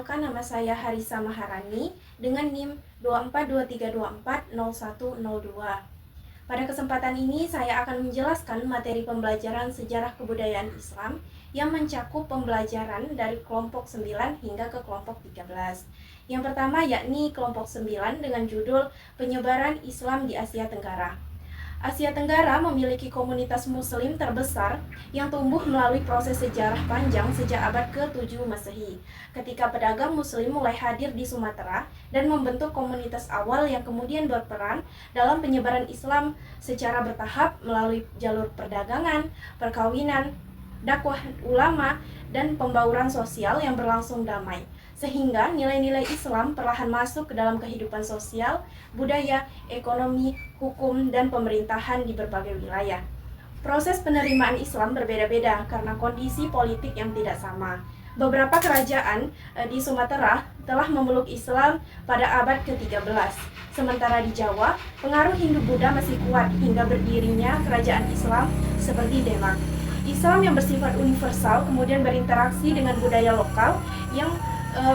Perkenalkan, nama saya Harisa Maharani dengan NIM 2423240102. Pada kesempatan ini saya akan menjelaskan materi pembelajaran sejarah kebudayaan Islam yang mencakup pembelajaran dari kelompok 9 hingga ke kelompok 13. Yang pertama yakni kelompok 9 dengan judul Penyebaran Islam di Asia Tenggara. Asia Tenggara memiliki komunitas muslim terbesar yang tumbuh melalui proses sejarah panjang sejak abad ke-7 Masehi, ketika pedagang muslim mulai hadir di Sumatera dan membentuk komunitas awal yang kemudian berperan dalam penyebaran Islam secara bertahap melalui jalur perdagangan, perkawinan, dakwah ulama, dan pembauran sosial yang berlangsung damai, sehingga nilai-nilai Islam perlahan masuk ke dalam kehidupan sosial, budaya, ekonomi, hukum, dan pemerintahan di berbagai wilayah. Proses penerimaan Islam berbeda-beda karena kondisi politik yang tidak sama. Beberapa kerajaan di Sumatera telah memeluk Islam pada abad ke-13. Sementara di Jawa, pengaruh Hindu-Buddha masih kuat hingga berdirinya kerajaan Islam seperti Demak. Islam yang bersifat universal kemudian berinteraksi dengan budaya lokal yang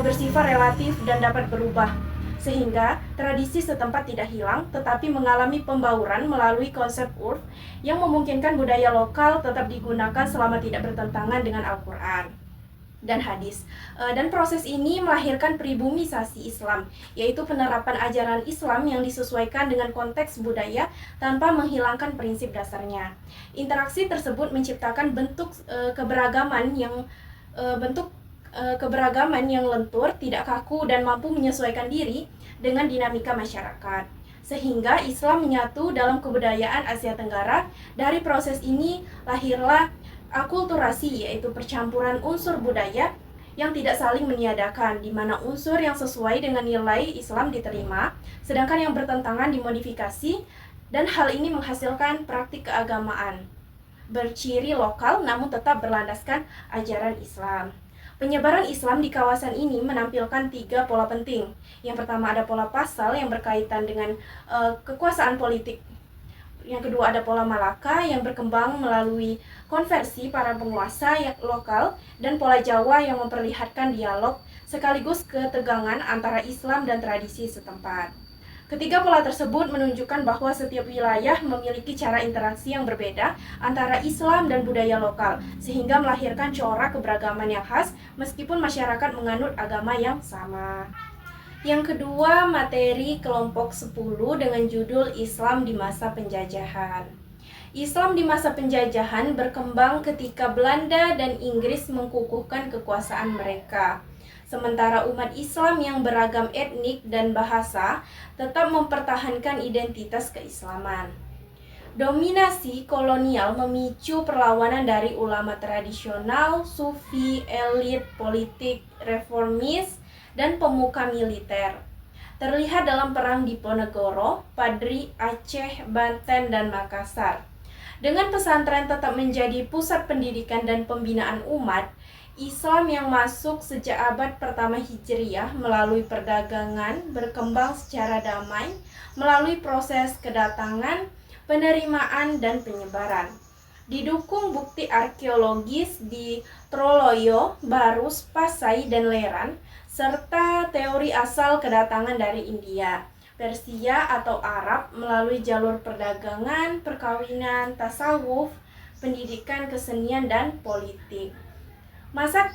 bersifat relatif dan dapat berubah, sehingga tradisi setempat tidak hilang tetapi mengalami pembauran melalui konsep urf yang memungkinkan budaya lokal tetap digunakan selama tidak bertentangan dengan Al-Quran dan hadis. Dan proses ini melahirkan pribumisasi Islam, yaitu penerapan ajaran Islam yang disesuaikan dengan konteks budaya tanpa menghilangkan prinsip dasarnya. Interaksi tersebut menciptakan bentuk keberagaman yang lentur, tidak kaku, dan mampu menyesuaikan diri dengan dinamika masyarakat. Sehingga Islam menyatu dalam kebudayaan Asia Tenggara. Dari proses ini lahirlah akulturasi, yaitu percampuran unsur budaya yang tidak saling meniadakan, di mana unsur yang sesuai dengan nilai Islam diterima, sedangkan yang bertentangan dimodifikasi, dan hal ini menghasilkan praktik keagamaan berciri lokal namun tetap berlandaskan ajaran Islam. Penyebaran Islam di kawasan ini menampilkan 3 pola penting. Yang pertama ada pola pasal yang berkaitan dengan kekuasaan politik. Yang kedua ada pola Malaka yang berkembang melalui konversi para penguasa yang lokal, dan pola Jawa yang memperlihatkan dialog sekaligus ketegangan antara Islam dan tradisi setempat. Ketiga pola tersebut menunjukkan bahwa setiap wilayah memiliki cara interaksi yang berbeda antara Islam dan budaya lokal, sehingga melahirkan corak keberagaman yang khas meskipun masyarakat menganut agama yang sama. Yang kedua, materi kelompok 10 dengan judul Islam di Masa Penjajahan. Islam di masa penjajahan berkembang ketika Belanda dan Inggris mengkukuhkan kekuasaan mereka. Sementara umat Islam yang beragam etnik dan bahasa tetap mempertahankan identitas keislaman. Dominasi kolonial memicu perlawanan dari ulama tradisional, sufi, elit, politik, reformis, dan pemuka militer. Terlihat dalam perang Diponegoro, Padri, Aceh, Banten, dan Makassar. Dengan pesantren tetap menjadi pusat pendidikan dan pembinaan umat, Islam yang masuk sejak abad pertama Hijriyah melalui perdagangan berkembang secara damai melalui proses kedatangan, penerimaan, dan penyebaran. Didukung bukti arkeologis di Troloyo, Barus, Pasai, dan Leran, serta teori asal kedatangan dari India, Persia atau Arab melalui jalur perdagangan, perkawinan, tasawuf, pendidikan, kesenian, dan politik. Masa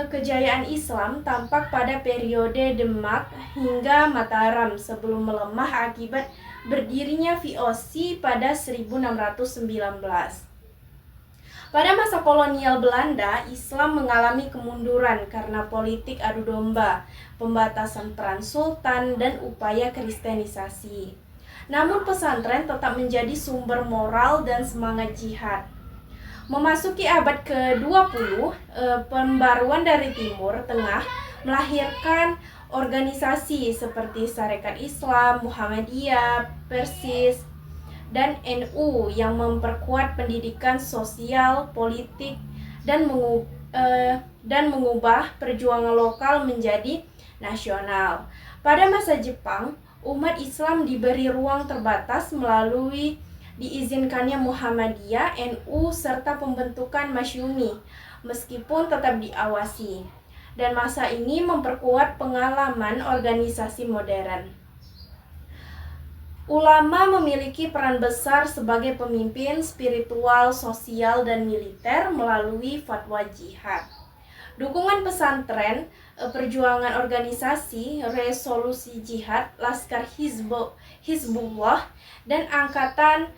kejayaan Islam tampak pada periode Demak hingga Mataram sebelum melemah akibat berdirinya VOC pada 1619. Pada masa kolonial Belanda, Islam mengalami kemunduran karena politik adu domba, pembatasan peran sultan, dan upaya kristenisasi. Namun pesantren tetap menjadi sumber moral dan semangat jihad. Memasuki abad ke-20, pembaruan dari Timur Tengah melahirkan organisasi seperti Sarekat Islam, Muhammadiyah, Persis, dan NU yang memperkuat pendidikan sosial, politik, dan mengubah perjuangan lokal menjadi nasional. Pada masa Jepang, umat Islam diberi ruang terbatas melalui diizinkannya Muhammadiyah, NU, serta pembentukan Masyumi, meskipun tetap diawasi. dan masa ini memperkuat pengalaman organisasi modern. Ulama memiliki peran besar sebagai pemimpin spiritual, sosial, dan militer melalui fatwa jihad. Dukungan pesantren, perjuangan organisasi, resolusi jihad, Laskar Hizbullah, dan angkatan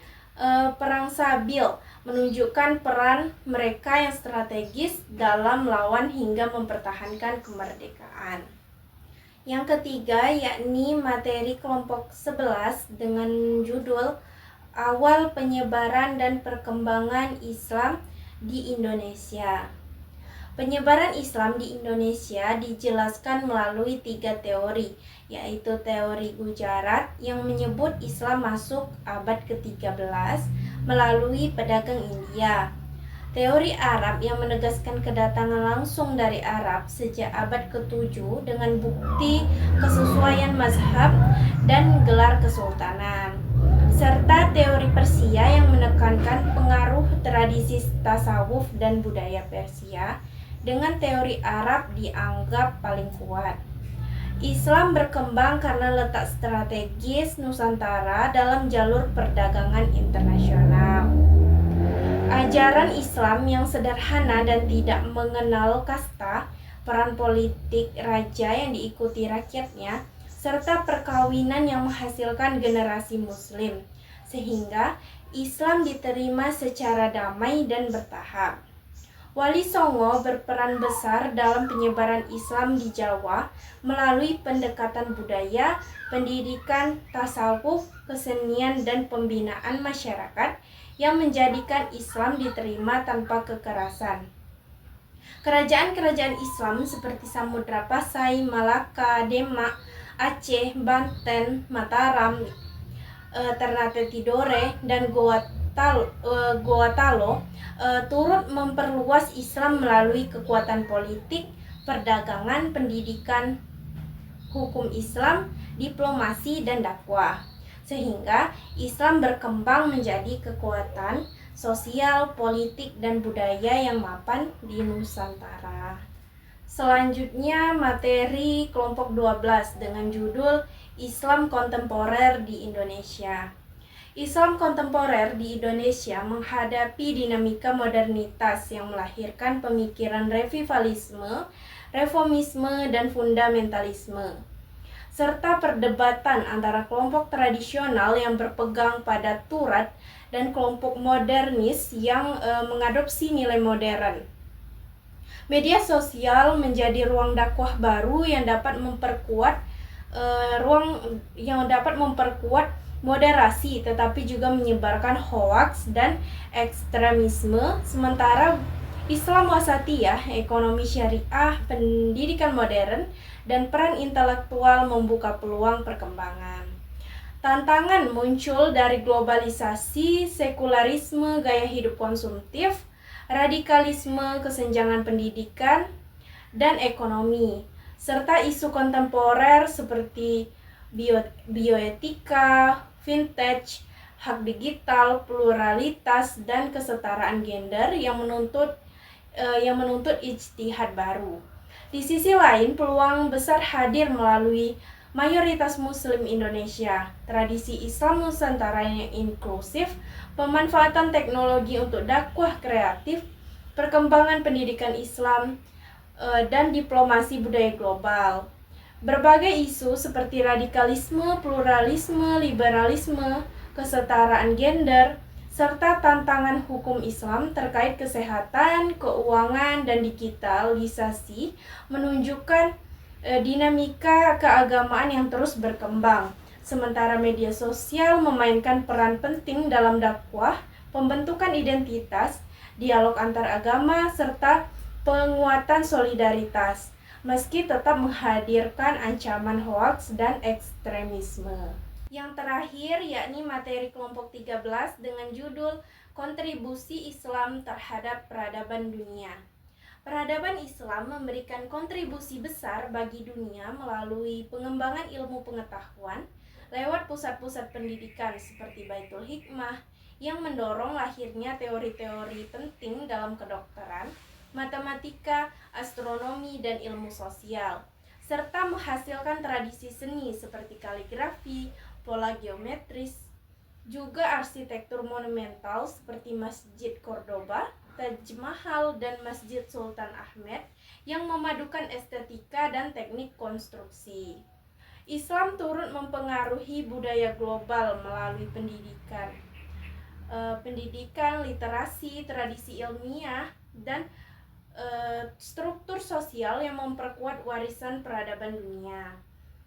perang Sabil menunjukkan peran mereka yang strategis dalam melawan hingga mempertahankan kemerdekaan. Yang ketiga yakni materi kelompok 11 dengan judul Awal Penyebaran dan Perkembangan Islam di Indonesia. Penyebaran Islam di Indonesia dijelaskan melalui 3 teori, yaitu teori Gujarat yang menyebut Islam masuk abad ke-13 melalui pedagang India. Teori Arab yang menegaskan kedatangan langsung dari Arab sejak abad ke-7 dengan bukti kesesuaian mazhab dan gelar kesultanan. Serta teori Persia yang menekankan pengaruh tradisi tasawuf dan budaya Persia dengan teori Arab dianggap paling kuat. Islam berkembang karena letak strategis Nusantara dalam jalur perdagangan internasional. Ajaran Islam yang sederhana dan tidak mengenal kasta, peran politik raja yang diikuti rakyatnya, serta perkawinan yang menghasilkan generasi muslim, sehingga Islam diterima secara damai dan bertahap. Wali Songo berperan besar dalam penyebaran Islam di Jawa melalui pendekatan budaya, pendidikan, tasawuf, kesenian, dan pembinaan masyarakat yang menjadikan Islam diterima tanpa kekerasan. Kerajaan-kerajaan Islam seperti Samudra Pasai, Malaka, Demak, Aceh, Banten, Mataram, Ternate Tidore, dan Goa Talo turut memperluas Islam melalui kekuatan politik, perdagangan, pendidikan, hukum Islam, diplomasi, dan dakwah. Sehingga Islam berkembang menjadi kekuatan sosial, politik, dan budaya yang mapan di Nusantara. Selanjutnya materi kelompok 12 dengan judul Islam Kontemporer di Indonesia. Islam kontemporer di Indonesia menghadapi dinamika modernitas yang melahirkan pemikiran revivalisme, reformisme, dan fundamentalisme, serta perdebatan antara kelompok tradisional yang berpegang pada Turat dan kelompok modernis yang mengadopsi nilai modern. Media sosial menjadi ruang dakwah baru yang dapat memperkuat moderasi, tetapi juga menyebarkan hoaks dan ekstremisme, sementara Islam wasatiyah, ekonomi syariah, pendidikan modern, dan peran intelektual membuka peluang perkembangan. Tantangan muncul dari globalisasi, sekularisme, gaya hidup konsumtif, radikalisme, kesenjangan pendidikan, dan ekonomi, serta isu kontemporer seperti bioetika, vintage, hak digital, pluralitas, dan kesetaraan gender yang menuntut ijtihad baru. Di sisi lain, peluang besar hadir melalui mayoritas Muslim Indonesia, tradisi Islam Nusantara yang inklusif, pemanfaatan teknologi untuk dakwah kreatif, perkembangan pendidikan Islam, dan diplomasi budaya global. Berbagai isu seperti radikalisme, pluralisme, liberalisme, kesetaraan gender, serta tantangan hukum Islam terkait kesehatan, keuangan, dan digitalisasi menunjukkan dinamika keagamaan yang terus berkembang. Sementara media sosial memainkan peran penting dalam dakwah, pembentukan identitas, dialog antar agama, serta penguatan solidaritas, meski tetap menghadirkan ancaman hoaks dan ekstremisme. Yang terakhir yakni materi kelompok 13 dengan judul Kontribusi Islam terhadap Peradaban Dunia. Peradaban Islam memberikan kontribusi besar bagi dunia melalui pengembangan ilmu pengetahuan lewat pusat-pusat pendidikan seperti Baitul Hikmah yang mendorong lahirnya teori-teori penting dalam kedokteran, matematika, astronomi, dan ilmu sosial, serta menghasilkan tradisi seni seperti kaligrafi, pola geometris, juga arsitektur monumental seperti Masjid Cordoba, Taj Mahal, dan Masjid Sultan Ahmed yang memadukan estetika dan teknik konstruksi. Islam turut mempengaruhi budaya global melalui pendidikan, literasi, tradisi ilmiah, dan struktur sosial yang memperkuat warisan peradaban dunia.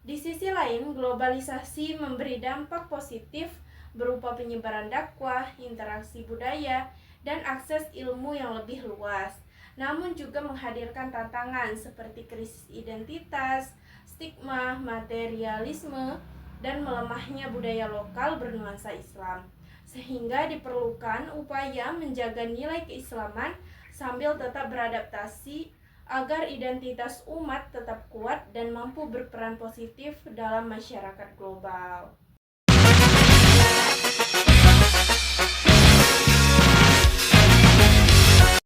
Di sisi lain, globalisasi memberi dampak positif berupa penyebaran dakwah, interaksi budaya, dan akses ilmu yang lebih luas. Namun juga menghadirkan tantangan seperti krisis identitas, stigma, materialisme, dan melemahnya budaya lokal bernuansa Islam. Sehingga diperlukan upaya menjaga nilai keislaman sambil tetap beradaptasi agar identitas umat tetap kuat dan mampu berperan positif dalam masyarakat global.